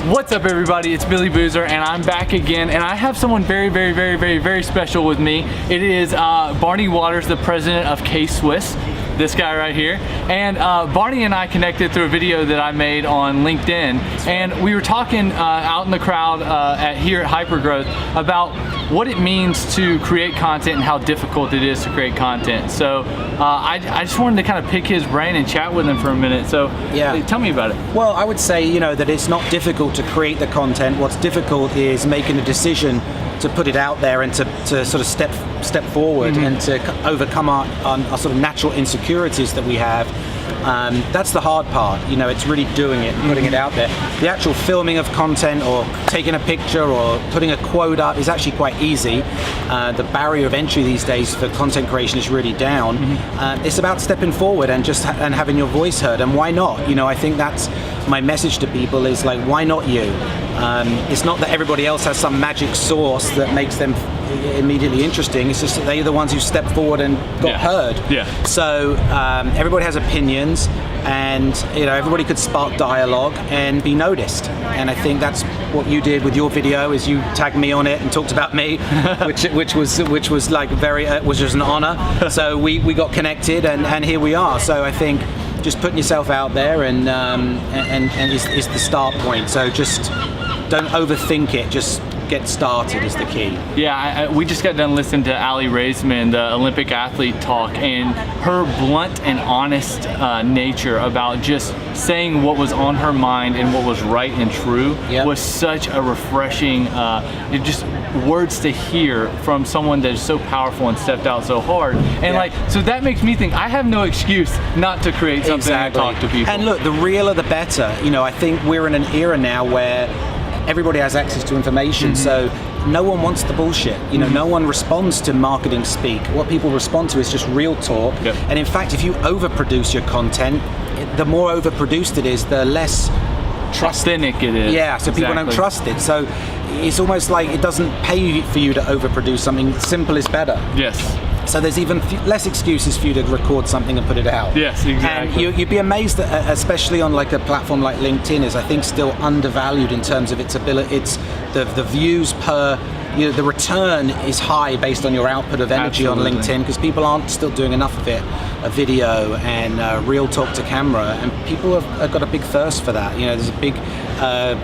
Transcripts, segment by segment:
What's up, everybody? It's Billy Boozer, and I'm back again, and I have someone very special with me. It is Barney Waters, the president of K-Swiss. This guy right here. And Barney and I connected through a video that I made on LinkedIn, and we were talking out in the crowd here at Hypergrowth about what it means to create content and how difficult it is to create content. So I just wanted to kind of pick his brain and chat with him for a minute. So yeah, tell me about it. Well, I would say, you know, that it's not difficult to create the content. What's difficult is making a decision to put it out there and to sort of step forward and to overcome our sort of natural insecurities that we have. That's the hard part, you know, it's really doing it, putting it out there. The actual filming of content or taking a picture or putting a quote up is actually quite easy. The barrier of entry these days for content creation is really down. It's about stepping forward and just having your voice heard, and why not? You know, I think that's my message to people is like, why not you? It's not that everybody else has some magic sauce that makes them immediately interesting. It's just that they're the ones who stepped forward and got heard. So everybody has opinions, and you know, everybody could spark dialogue and be noticed. And I think that's what you did with your video, is you tagged me on it and talked about me, which was like was just an honor. So we got connected, and here we are. So I think just putting yourself out there and is the start point. So just don't overthink it, just get started is the key. Yeah, we just got done listening to Ali Raisman, the Olympic athlete, talk, and her blunt and honest nature about just saying what was on her mind and what was right and true was such a refreshing, just words to hear from someone that is so powerful and stepped out so hard. And like, so that makes me think I have no excuse not to create something and talk to people. And look, the realer the better. You know, I think we're in an era now where everybody has access to information, so no one wants the bullshit. You know, no one responds to marketing speak. What people respond to is just real talk. And in fact, if you overproduce your content, the more overproduced it is, the less authentic it is. Yeah, so people don't trust it. So it's almost like it doesn't pay for you to overproduce something. Simple is better. Yes. So there's even less excuses for you to record something and put it out. Yes, exactly. And you'd be amazed that, especially on like a platform like LinkedIn, is I think still undervalued in terms of its ability. It's the views per, you know, the return is high based on your output of energy on LinkedIn, because people aren't still doing enough of it, a video and real talk to camera, and people have got a big thirst for that. You know, there's a big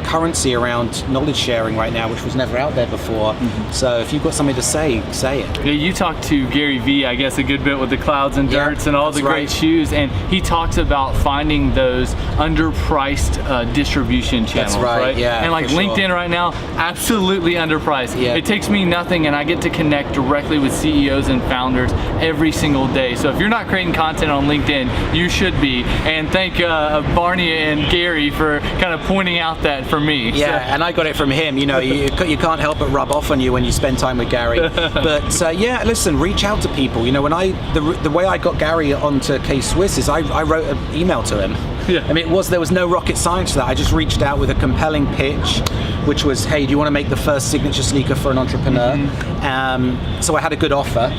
currency around knowledge sharing right now, which was never out there before. So if you've got something to say it. Yeah, you talked to Gary Vee, I guess, a good bit with the clouds and dirts and all the great shoes, and he talks about finding those underpriced distribution channels. That's right. Yeah, and like LinkedIn right now, absolutely underpriced. It takes me nothing, and I get to connect directly with CEOs and founders every single day. So if you're not creating content on LinkedIn, you should be. And thank Barney and Gary for kind of pointing out that for me. Yeah, and I got it from him. You know, you can't help but rub off on you when you spend time with Gary. But yeah, listen, reach out to people. You know, when the way I got Gary onto K-Swiss is I wrote an email to him. I mean, there was no rocket science to that. I just reached out with a compelling pitch, which was, hey, do you want to make the first signature sneaker for an entrepreneur? So I had a good offer.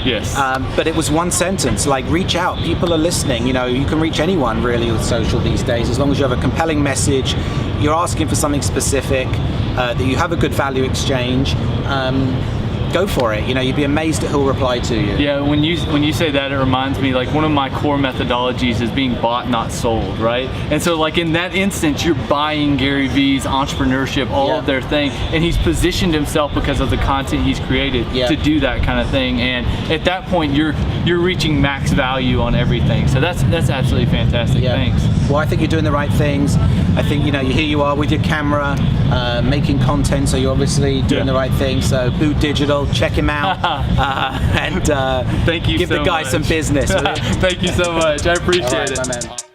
But it was one sentence, like, reach out. People are listening. You know, you can reach anyone really with social these days, as long as you have a compelling message, you're asking for something specific, that you have a good value exchange. Go for it. You know, you'd be amazed at who'll reply to you. Yeah, when you say that, it reminds me, like, one of my core methodologies is being bought, not sold, right? And so, like, in that instance, you're buying Gary Vee's entrepreneurship, all of their thing, and he's positioned himself because of the content he's created to do that kind of thing. And at that point, you're reaching max value on everything. So that's absolutely fantastic. Thanks. Well, I think you're doing the right things. I think, you know, here you are with your camera, making content, so you're obviously doing the right thing. So BooDigital, check him out, and thank you. Give the guy some business. Thank you so much. I appreciate it. My man.